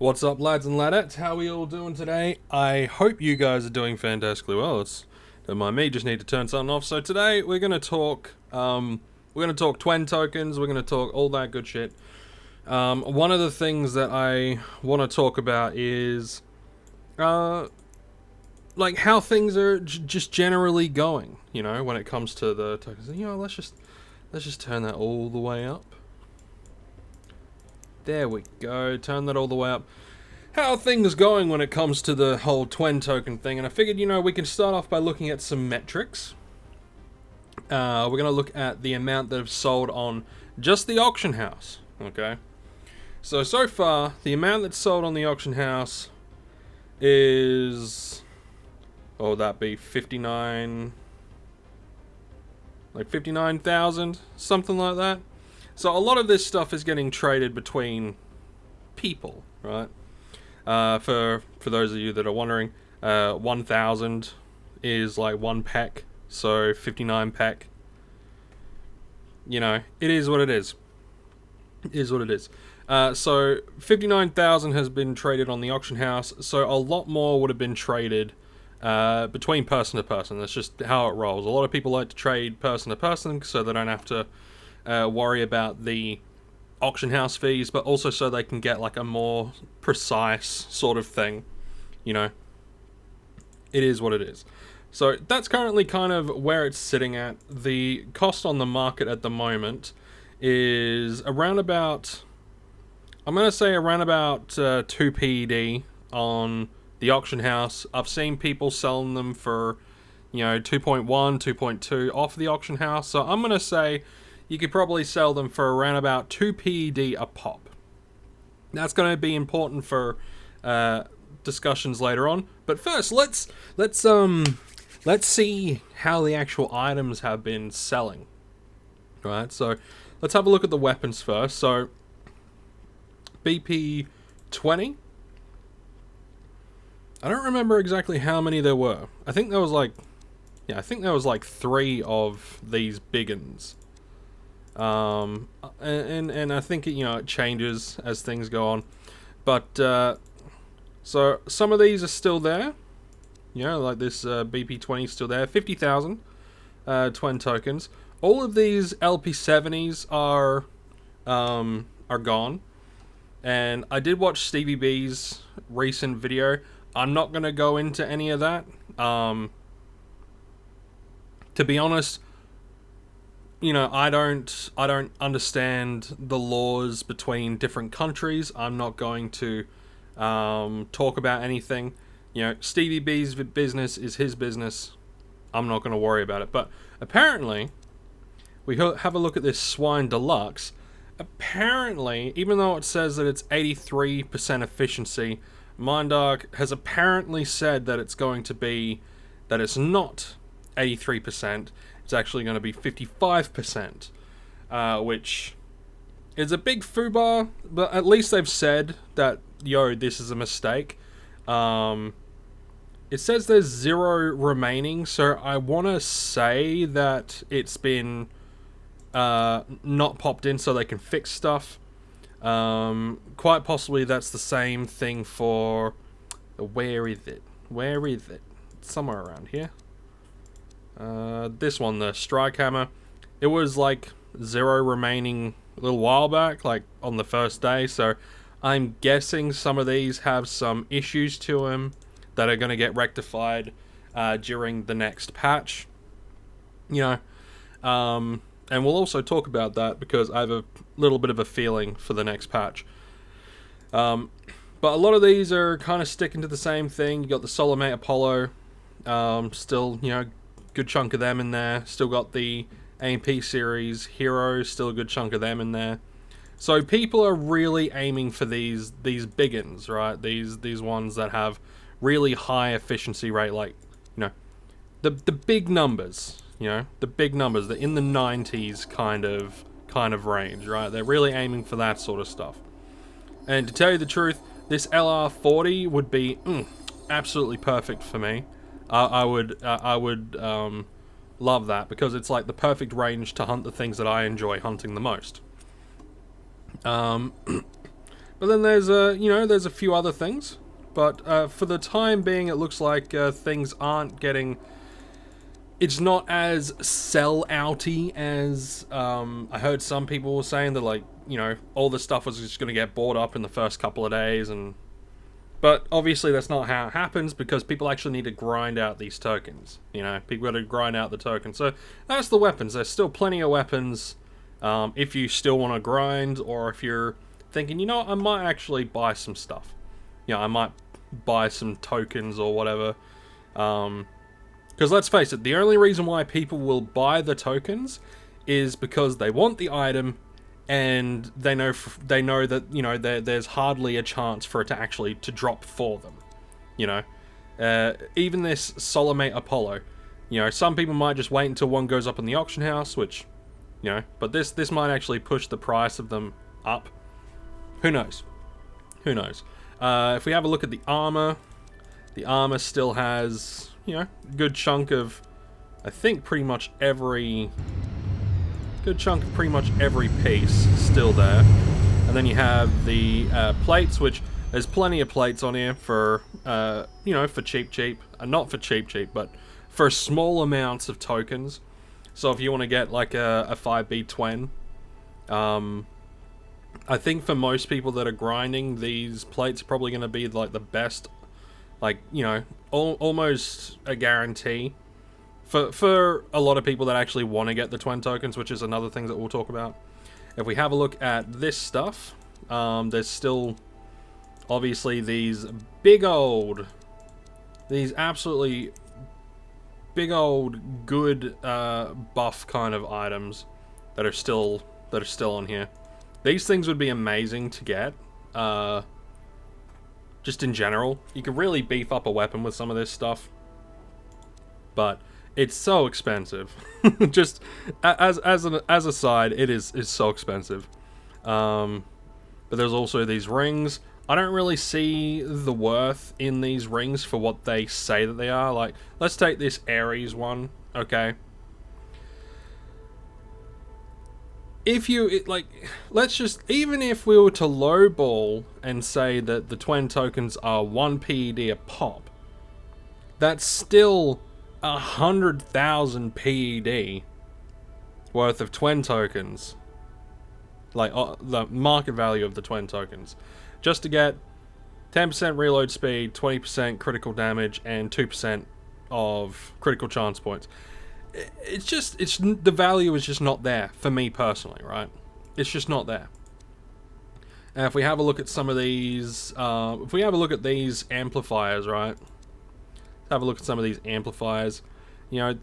What's up, lads and ladettes? How are we all doing today? I hope you guys are doing fantastically well. Don't mind me, just need to turn something off. So today we're gonna talk TWEN tokens. We're gonna talk all that good shit. One of the things that I want to talk about is like how things are just generally going. You know, when it comes to the tokens. You know, let's just turn that all the way up. There we go, turn that all the way up. How are things going when it comes to the whole TWEN token thing? And I figured, you know, we can start off by looking at some metrics. We're going to look at the amount that have sold on just the auction house, okay? So far, the amount that's sold on the auction house is... what would that be? 59,000, something like that. So a lot of this stuff is getting traded between people, right? For those of you that are wondering, 1,000 is like 1 peck, so 59 peck. You know, it is what it is. It is what it is. So 59,000 has been traded on the auction house, so a lot more would have been traded between person to person. That's just how it rolls. A lot of people like to trade person to person so they don't have to worry about the auction house fees, but also so they can get like a more precise sort of thing. You know, it is what it is. So that's currently kind of where it's sitting at. The cost on the market at the moment is around about, I'm going to say around about 2 PED on the auction house. I've seen people selling them for, you know, 2.1, 2.2 off the auction house. So I'm going to say you could probably sell them for around about 2 PED a pop. That's going to be important for discussions later on. But first, let's see how the actual items have been selling. Right, so let's have a look at the weapons first. So BP 20. I don't remember exactly how many there were. I think there was like 3 of these big uns. And I think it changes as things go on, but so some of these are still there, like this BP20 is still there. 50,000 TWEN tokens. All of these LP70s are gone, and I did watch Stevie B's recent video. I'm not gonna go into any of that. To be honest, I don't understand the laws between different countries. I'm not going to talk about anything. Stevie B's business is his business. I'm not going to worry about it. But apparently, we have a look at this Swine Deluxe. Apparently, even though it says that it's 83% efficiency, Mindark has apparently said that it's not 83%. It's actually going to be 55%, which is a big foobar, but at least they've said that, this is a mistake. It says there's 0 remaining, so I want to say that it's been not popped in so they can fix stuff. Quite possibly that's the same thing for... Where is it? It's somewhere around here. This one, the Strike Hammer, it was like 0 remaining a little while back, like on the first day, so I'm guessing some of these have some issues to them that are going to get rectified during the next patch, and we'll also talk about that because I have a little bit of a feeling for the next patch. But a lot of these are kind of sticking to the same thing. You got the Solar Apollo, still, good chunk of them in there. Still got the AMP series Heroes, still a good chunk of them in there. So people are really aiming for these big uns, right? These ones that have really high efficiency rate, like the big numbers, the big numbers, the in the 90s kind of range, right? They're really aiming for that sort of stuff. And to tell you the truth, this LR40 would be absolutely perfect for me. I would love that because it's like the perfect range to hunt the things that I enjoy hunting the most. But But then there's there's a few other things. But for the time being, it looks like things aren't getting. It's not as sell-outy as I heard some people were saying that, like, all this stuff was just going to get bought up in the first couple of days, but obviously that's not how it happens, because people actually need to grind out these tokens. People got to grind out the tokens. So that's the weapons. There's still plenty of weapons if you still want to grind, or if you're thinking, I might actually buy some stuff. I might buy some tokens or whatever. Because let's face it, the only reason why people will buy the tokens is because they want the item, and they know that there's hardly a chance for it to actually to drop for them. Even this Solarmate Apollo, some people might just wait until one goes up in the auction house, which, but this might actually push the price of them up. Who knows? Who knows? If we have a look at the armor still has, good chunk of, I think pretty much every piece still there. And then you have the plates, which there's plenty of plates on here for, for cheap, not for cheap, but for small amounts of tokens. So if you want to get like a 5B TWEN, I think for most people that are grinding, these plates are probably going to be like the best, like, almost a guarantee for a lot of people that actually want to get the TWEN tokens, which is another thing that we'll talk about. If we have a look at this stuff, there's still obviously these absolutely big old good buff kind of items that are still on here. These things would be amazing to get, just in general. You could really beef up a weapon with some of this stuff, but it's so expensive. Just as a side, it is so expensive. But there's also these rings. I don't really see the worth in these rings for what they say that they are. Like, let's take this Ares one, okay? Even if we were to lowball and say that the TWEN tokens are 1 PED a pop, that's still 100,000 PED worth of TWEN tokens. Like, the market value of the TWEN tokens. Just to get 10% reload speed, 20% critical damage, and 2% of critical chance points. The value is just not there for me personally, right? It's just not there. And if we have a look at some of these, if we have a look at these amplifiers, right? Have a look at some of these amplifiers.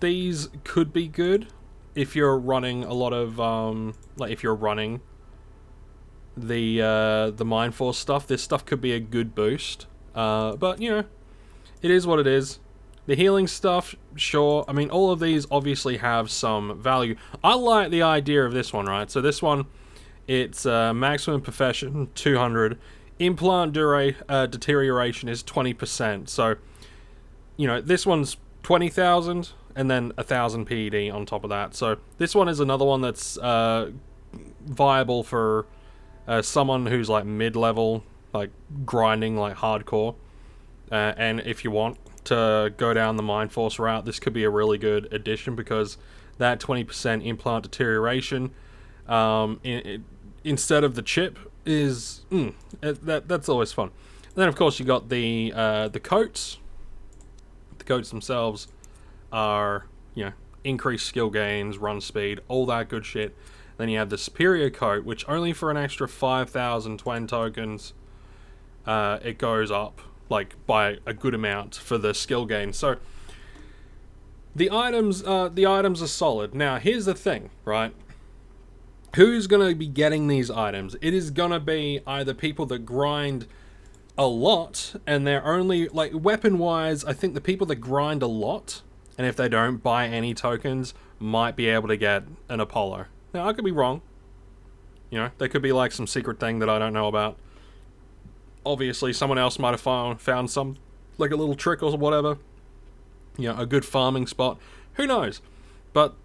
These could be good if you're running a lot of, if you're running the Mind Force stuff. This stuff could be a good boost. But, it is what it is. The healing stuff, sure. I mean, all of these obviously have some value. I like the idea of this one, right? So this one, it's maximum perfection, 200. Implant deterioration is 20%. So, this one's 20,000, and then 1,000 PED on top of that. So this one is another one that's viable for someone who's like mid-level, like grinding, like hardcore. And if you want to go down the Mind Force route, this could be a really good addition, because that 20% implant deterioration instead of the chip is that's always fun. And then of course you got the coats. The coats themselves are increased skill gains, run speed, all that good shit. Then you have the superior coat, which only for an extra 5,000 TWEN tokens, it goes up like by a good amount for the skill gain. So the items are solid. Now here's the thing, right? Who's gonna be getting these items? It is gonna be either people that grind a lot, and they're only, like, weapon wise, I think the people that grind a lot, and if they don't buy any tokens, might be able to get an Apollo. Now I could be wrong. There could be like some secret thing that I don't know about. Obviously, someone else might have found some, like a little trick or whatever. A good farming spot. Who knows? But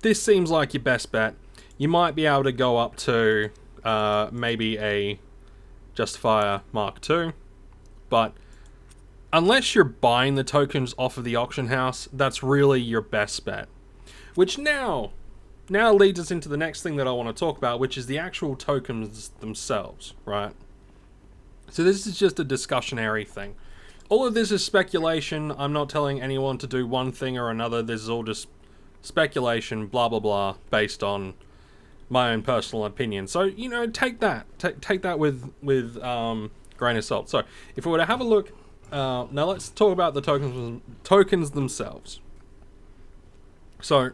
this seems like your best bet. You might be able to go up to maybe a Justifier Mark II. But unless you're buying the tokens off of the auction house, that's really your best bet. Which now leads us into the next thing that I want to talk about, which is the actual tokens themselves, right? So this is just a discussionary thing. All of this is speculation. I'm not telling anyone to do one thing or another. This is all just speculation, blah, blah, blah, based on my own personal opinion. So, you know, take that. Take that with grain of salt. So, if we were to have a look, now let's talk about the tokens themselves. So,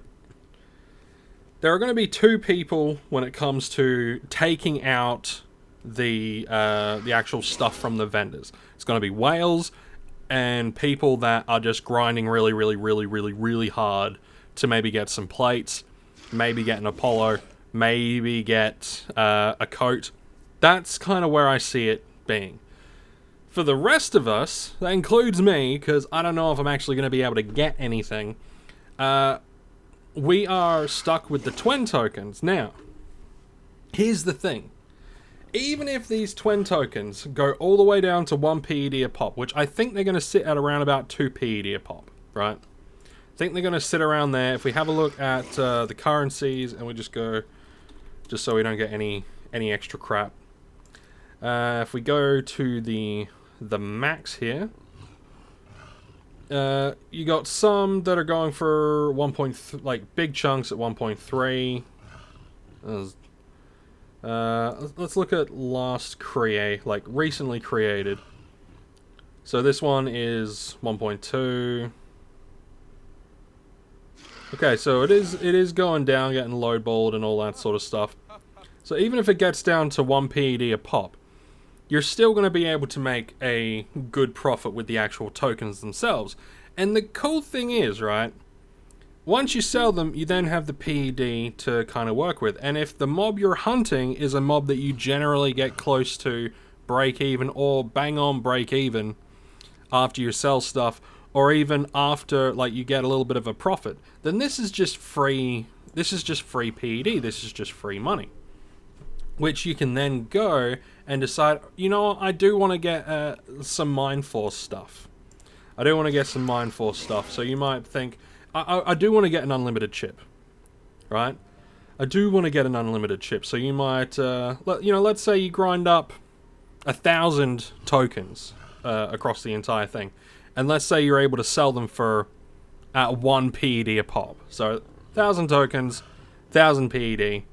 there are going to be two people when it comes to taking out the actual stuff from the vendors. It's going to be whales and people that are just grinding really hard to maybe get some plates, maybe get an Apollo, maybe get a coat. That's kind of where I see it being. For the rest of us, that includes me, because I don't know if I'm actually going to be able to get anything, we are stuck with the TWEN tokens. Now, here's the thing. Even if these TWEN tokens go all the way down to 1 PED a pop, which I think they're going to sit at around about 2 PED a pop, right? I think they're going to sit around there. If we have a look at the currencies and we just go, just so we don't get any extra crap. If we go to the max here, you got some that are going for 1.3, like big chunks at 1.3. Let's look at recently created. So this one is 1.2. Okay, so it is going down, getting lowballed and all that sort of stuff. So even if it gets down to 1 PED a pop, you're still going to be able to make a good profit with the actual tokens themselves. And the cool thing is, right, once you sell them, you then have the PED to kind of work with. And if the mob you're hunting is a mob that you generally get close to break even or bang on break even after you sell stuff, or even after like you get a little bit of a profit, then this is just free. This is just free PED. This is just free money, which you can then go and decide, you know what, I do want to get some Mind Force stuff. I do want to get some Mind Force stuff. So you might think, I do want to get an unlimited chip, right? I do want to get an unlimited chip. So you might, let's say you grind up 1,000 tokens across the entire thing. And let's say you're able to sell them for at 1 PED a pop. So 1,000 tokens, 1,000 PED.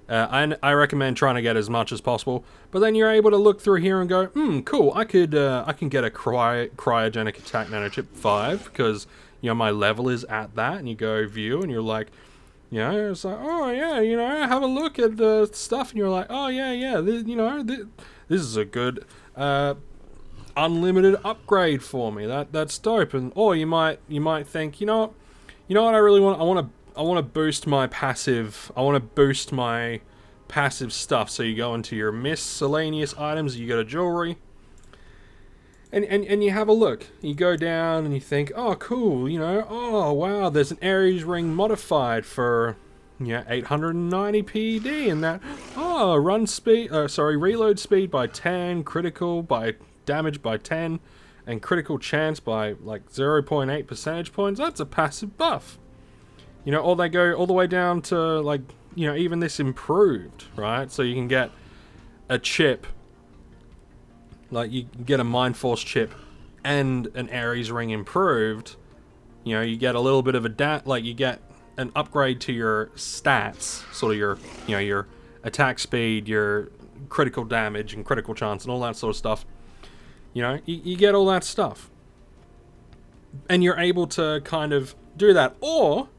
I recommend trying to get as much as possible. But then you're able to look through here and go, cool, I can get a cryogenic attack nanochip 5 because, you know, my level is at that. And you go view and you're like, you know, it's like, oh yeah, you know, have a look at the stuff and you're like, oh yeah, this is a good unlimited upgrade for me. That's dope. And or you might think, you know what I really want? I want to boost my passive. I want to boost my passive stuff. So you go into your miscellaneous items. You go to jewelry, and you have a look. You go down and you think, oh cool. You know, oh wow. There's an Ares ring modified for 890 PED, and that reload speed by 10, critical by damage by 10, and critical chance by like 0.8 percentage points. That's a passive buff. You know, or they go all the way down to like, you know, even this improved, right? So you can get a chip, like you can get a Mind Force chip and an Ares ring improved. You know, you get a little bit of you get an upgrade to your stats, sort of your attack speed, your critical damage and critical chance and all that sort of stuff. You know, you get all that stuff. And you're able to kind of do that. Or,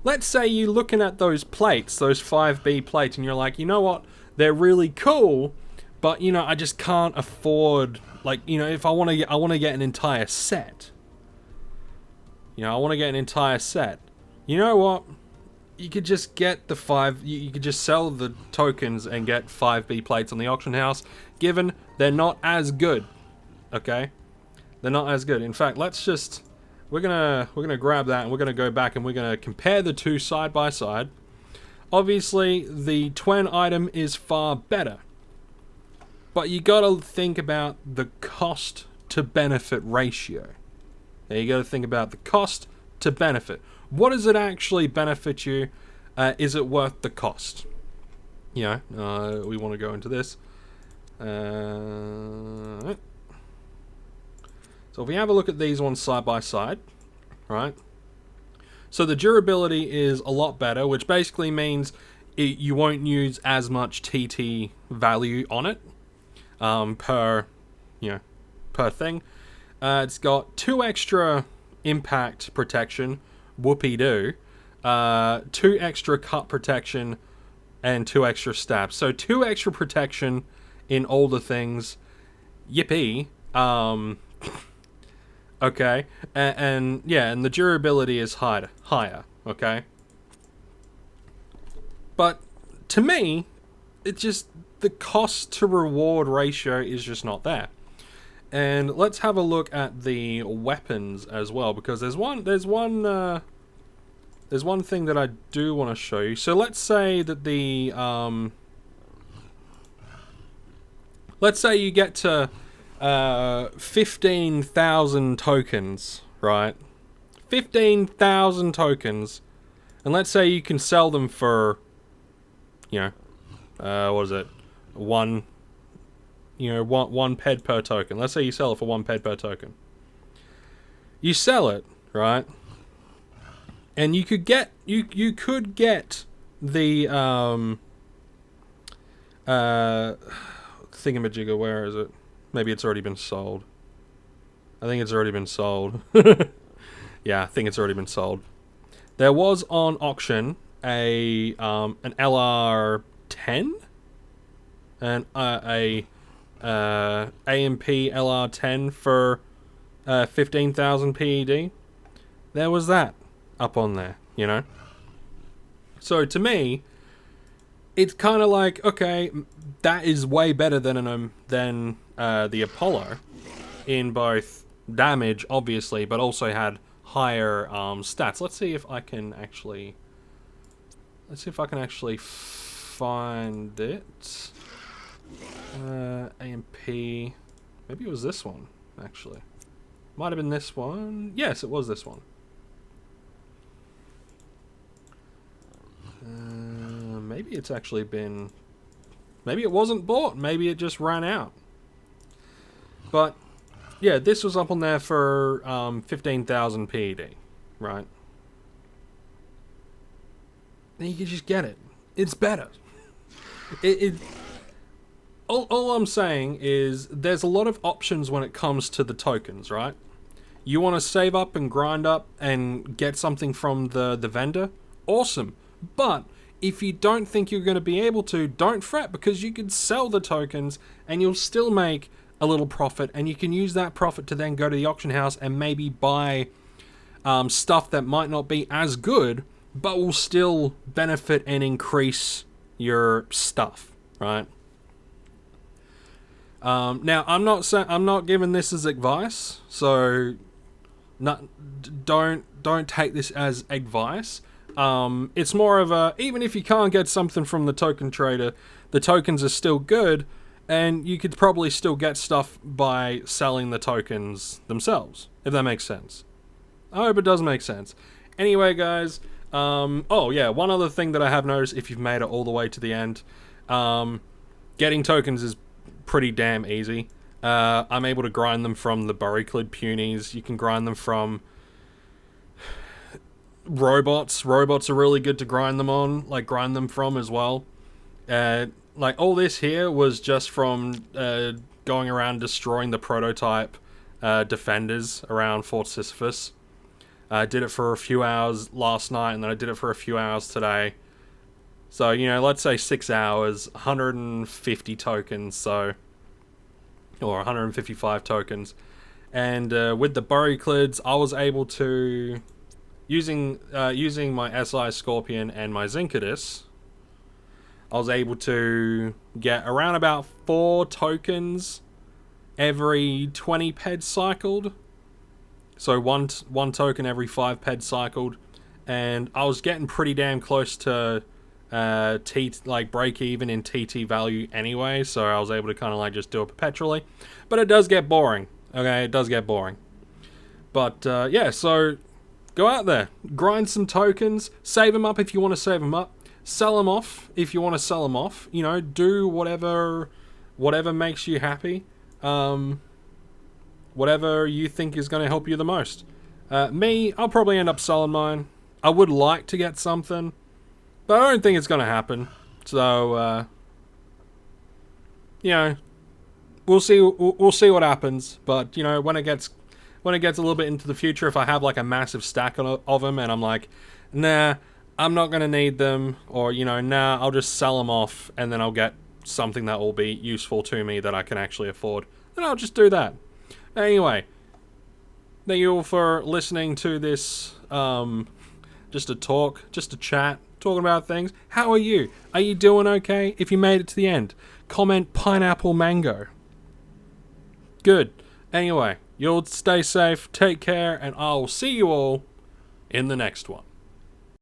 let's say you're looking at those plates, those 5B plates, and you're like, you know what, they're really cool, but, you know, I just can't afford, like, you know, if I want to get an entire set. You know, I want to get an entire set. You know what? You could just get you could just sell the tokens and get 5B plates on the auction house, given they're not as good. Okay, they're not as good. In fact, we're gonna grab that and we're gonna go back and we're gonna compare the two side by side. Obviously, the TWEN item is far better. But you gotta think about the cost to benefit ratio. Now you gotta think about the cost to benefit. What does it actually benefit you? Is it worth the cost? We want to go into this. So if we have a look at these ones side by side, right? So the durability is a lot better, which basically means you won't use as much TT value on it per thing. It's got 2 extra impact protection, whoopee-doo, 2 extra cut protection, and 2 extra stabs. So 2 extra protection in all the things. Yippee. Okay. And the durability is higher. Okay. But to me, the cost to reward ratio is just not there. And let's have a look at the weapons as well, because there's one thing that I do want to show you. So let's say that let's say you get to 15,000 tokens, right? 15,000 tokens, and let's say you can sell them for, what is it? One ped per token. Let's say you sell it for 1 ped per token. You sell it, right? And you could get the thingamajigger. Where is it? Maybe it's already been sold. I think it's already been sold. Yeah, I think it's already been sold. There was on auction an LR10 and a AMP LR10 for 15,000 PED. There was that up on there, So to me, it's kind of like, okay, that is way better than the Apollo in both damage, obviously, but also had higher stats. Let's see if I can actually find it. AMP. Maybe it was this one, actually. Might have been this one. Yes, it was this one. Maybe it's actually been... Maybe it wasn't bought. Maybe it just ran out. But, yeah, this was up on there for 15,000 PED, right? And you can just get it. It's better. All I'm saying is there's a lot of options when it comes to the tokens, right? You want to save up and grind up and get something from the vendor? Awesome. But if you don't think you're going to be able to, don't fret, because you can sell the tokens and you'll still make a little profit, and you can use that profit to then go to the auction house and maybe buy stuff that might not be as good, but will still benefit and increase your stuff, right? Now, I'm not giving this as advice, so don't take this as advice. It's more of a, even if you can't get something from the token trader, the tokens are still good, and you could probably still get stuff by selling the tokens themselves, if that makes sense. I hope it does make sense. Anyway, guys, oh yeah, one other thing that I have noticed, if you've made it all the way to the end, getting tokens is pretty damn easy. I'm able to grind them from the Burryclid Punies. You can grind them from robots. Robots are really good to grind them from as well. Like, all this here was just from going around destroying the prototype defenders around Fort Sisyphus. I did it for a few hours last night, and then I did it for a few hours today. So, let's say 6 hours, 150 tokens, or 155 tokens. And with the Burryclids, I was able to, using my SI Scorpion and my Zincadus, I was able to get around about 4 tokens every 20 ped cycled. So one token every 5 ped cycled. And I was getting pretty damn close to like break even in TT value anyway, so I was able to kind of like just do it perpetually. But it does get boring. Okay, it does get boring. But yeah, so go out there, grind some tokens, save them up if you want to save them up, sell them off if you want to sell them off. You know, do whatever makes you happy. Whatever you think is going to help you the most. Me, I'll probably end up selling mine. I would like to get something, but I don't think it's going to happen. So, you know, we'll see what happens. But, you know, when it gets a little bit into the future, if I have like a massive stack of them and I'm like, nah, I'm not going to need them, or, you know, nah, I'll just sell them off and then I'll get something that will be useful to me that I can actually afford, then I'll just do that. Anyway, thank you all for listening to this, just a chat, talking about things. How are you? Are you doing okay? If you made it to the end, comment pineapple mango. Good. Anyway, you'll stay safe, take care, and I'll see you all in the next one.